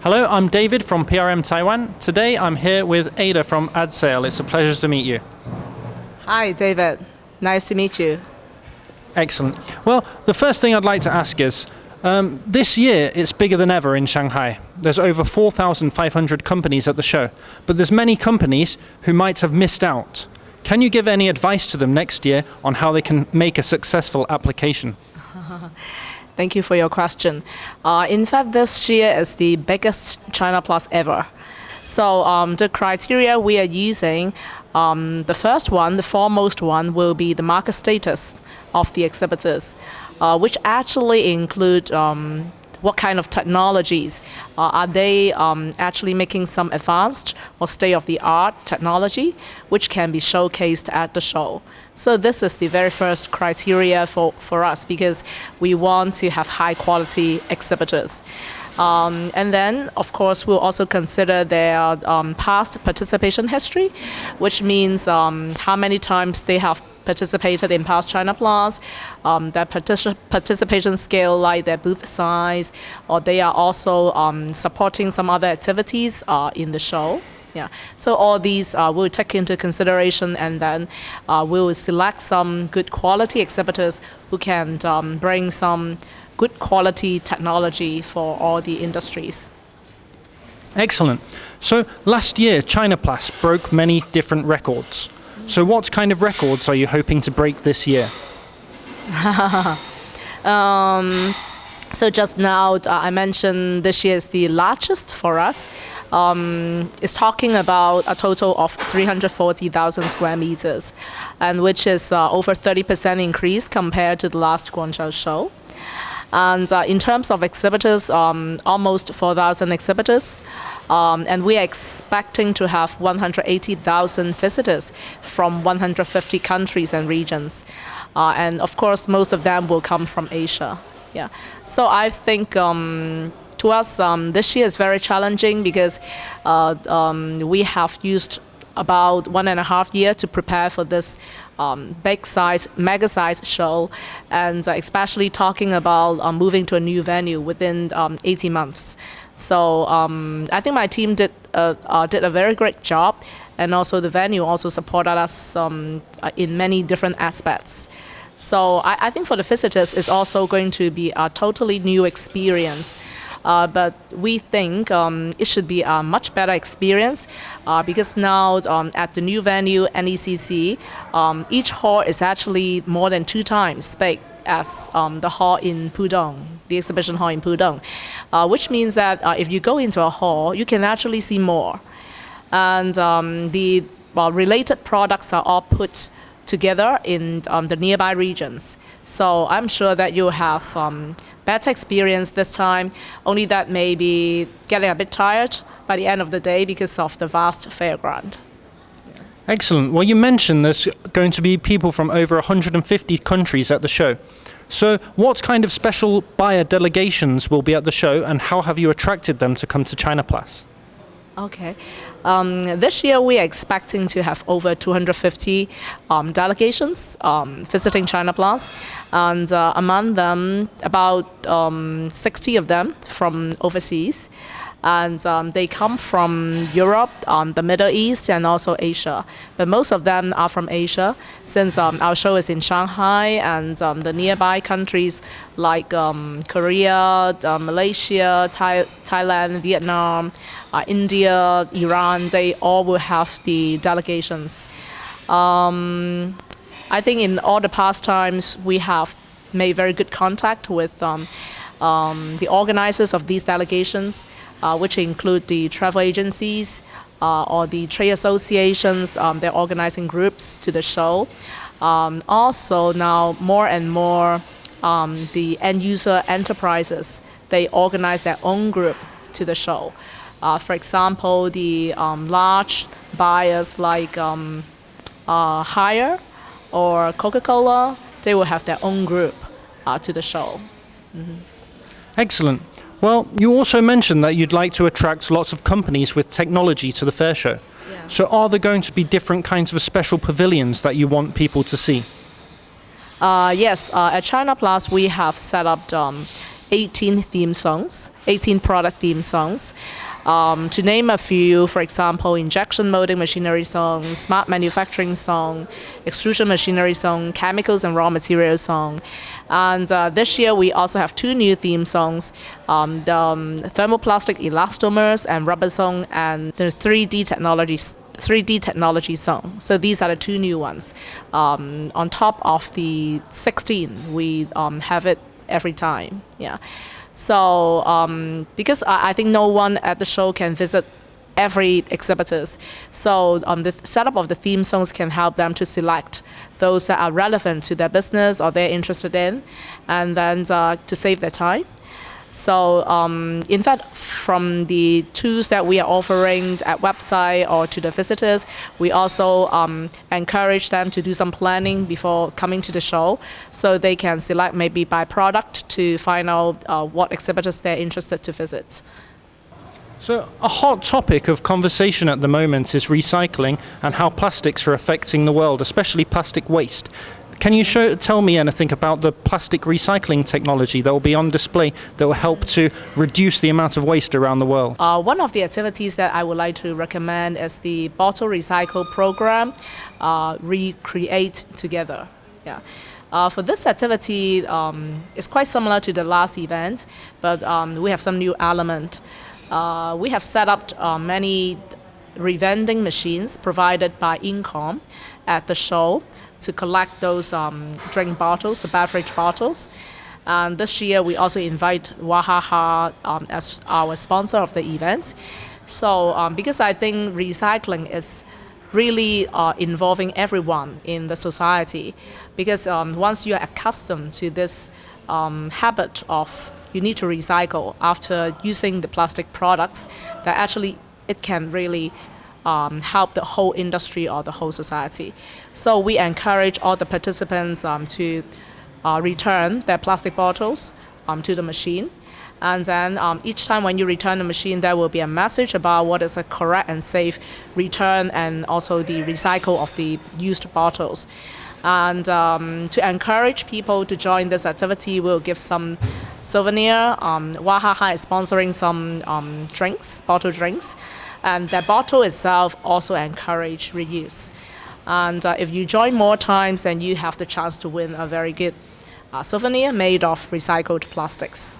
Hello, I'm David from PRM-Taiwan. Today I'm here with Ada from Adsale. It's a pleasure to meet you. Hi, David. Nice to meet you. Excellent. Well, the first thing I'd like to ask is, this year it's bigger than ever in Shanghai. There's over 4,500 companies at the show, but there's many companies who might have missed out. Can you give any advice to them next year on how they can make a successful application? Thank you for your question. In fact, this year is the biggest Chinaplas ever. So the criteria we are using, the first one, the foremost one, will be the market status of the exhibitors, which actually include what kind of technologies. Are they actually making some advanced or state-of-the-art technology which can be showcased at the show? So this is the very first criteria for us because we want to have high-quality exhibitors. And then, of course, we'll also consider their past participation history, which means how many times they have participated in past Chinaplas, their participation scale, like their booth size, or they are also supporting some other activities in the show. Yeah. So all these we'll take into consideration, and then we'll select some good quality exhibitors who can bring some good quality technology for all the industries. Excellent. So last year, Chinaplas broke many different records. So what kind of records are you hoping to break this year? So just now I mentioned this year is the largest for us. It's talking about a total of 340,000 square meters, and which is over 30% increase compared to the last Guangzhou show. And in terms of exhibitors, almost 4,000 exhibitors. And we are expecting to have 180,000 visitors from 150 countries and regions. And of course, most of them will come from Asia. Yeah. So I think to us, this year is very challenging because we have used about 1.5 years to prepare for this big size, mega size show, and especially talking about moving to a new venue within 18 months. So I think my team did a very great job, and also the venue also supported us in many different aspects. So I think for the visitors, it's also going to be a totally new experience. But we think it should be a much better experience because now at the new venue, NECC, each hall is actually more than 2 times big as the hall in Pudong, the exhibition hall in Pudong, which means that if you go into a hall, you can actually see more. And the related products are all put together in the nearby regions. So I'm sure that you'll have better experience this time, only that maybe getting a bit tired by the end of the day because of the vast fairground. Excellent. Well, you mentioned there's going to be people from over 150 countries at the show. So what kind of special buyer delegations will be at the show, and how have you attracted them to come to Chinaplas? Okay. This year we are expecting to have over 250 delegations visiting Chinaplas, and among them about 60 of them from overseas. And they come from Europe, the Middle East, and also Asia. But most of them are from Asia, since our show is in Shanghai, and the nearby countries like Korea, Malaysia, Thailand, Vietnam, India, Iran, they all will have the delegations. I think in all the past times, we have made very good contact with the organizers of these delegations, which include the travel agencies or the trade associations. They're organizing groups to the show. Also now more and more the end user enterprises, they organize their own group to the show. For example, the large buyers like Haier or Coca-Cola, they will have their own group to the show. Mm-hmm. Excellent. Well, you also mentioned that you'd like to attract lots of companies with technology to the fair show. Yeah. So are there going to be different kinds of special pavilions that you want people to see? Yes, at Chinaplas we have set up 18 theme songs, 18 product theme songs. To name a few, for example, injection molding machinery song, smart manufacturing song, extrusion machinery song, chemicals and raw materials song. And this year we also have 2 new theme songs, the thermoplastic elastomers and rubber song, and the 3D technology song. So these are the 2 new ones. On top of the 16, we have it every time. Yeah. So because I think no one at the show can visit every exhibitors, so the setup of the theme songs can help them to select those that are relevant to their business or they're interested in, and then to save their time. So in fact, from the tools that we are offering at website or to the visitors, we also encourage them to do some planning before coming to the show, so they can select maybe by product to find out what exhibitors they're interested to visit. So a hot topic of conversation at the moment is recycling and how plastics are affecting the world, especially plastic waste. Can you tell me anything about the plastic recycling technology that will be on display that will help to reduce the amount of waste around the world? One of the activities that I would like to recommend is the bottle recycle program, Recreate Together. Yeah. For this activity, it's quite similar to the last event, but we have some new element. We have set up many revending machines provided by Incom at the show to collect those drink bottles, the beverage bottles. And this year we also invite Wahaha as our sponsor of the event. So because I think recycling is really involving everyone in the society, because once you are accustomed to this habit of you need to recycle after using the plastic products, that actually it can really help the whole industry or the whole society. So we encourage all the participants to return their plastic bottles to the machine. And then each time when you return the machine, there will be a message about what is a correct and safe return and also the recycle of the used bottles. And to encourage people to join this activity, we'll give some souvenir. Wahaha is sponsoring some drinks, bottle drinks. And the bottle itself also encourage reuse. And if you join more times, then you have the chance to win a very good souvenir made of recycled plastics.